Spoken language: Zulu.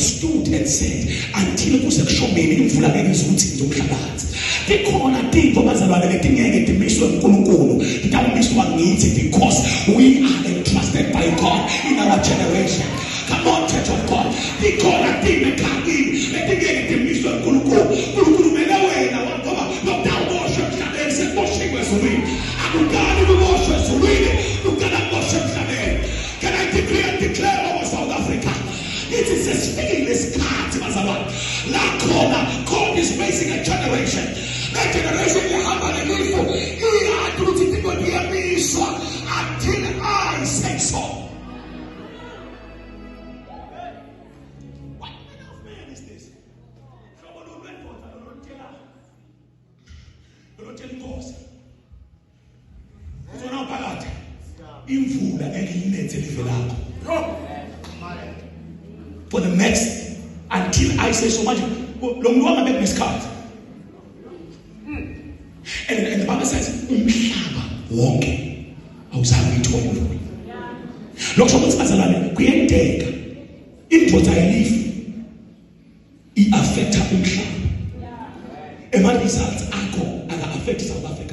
stood and said, until kusekushomeni imvula ngeke izuthi ngizomhlabathi. Dikhona tintfo bazalwane letingeke timiswe uNkulunkulu, tidamiswa ngithi, because we are entrusted by God in our generation. Come on, church of God. Dikhona tintfo ekhangini letingeke timiswe uNkulunkulu. uNkulunkulu mele wena ngoba nokutawoshwe emhlabeni sekuboshiwe ezulwini. Akukani kuboshwe ezulwini, ukana kuboshwe emhlabeni. Can I decree and declare over South Africa? It is a stingless card, bazalwane. La khona, God is raising a generation. That generation you have an evil. He had to do the body of Israel until I say so. What kind of man is this? Someone who went for the Lord tell us. So now, Palat, imvula engiyinethe live lakho. For the next, until I say so much, long longer make this card. And the Bible says, umhlaba wonke awuzange uyithola imvula. Lokho ukuthi bazalwane kuyenteka indoda ayilifi iaffecta umhlaba. Ema results akho aka affect South Africa.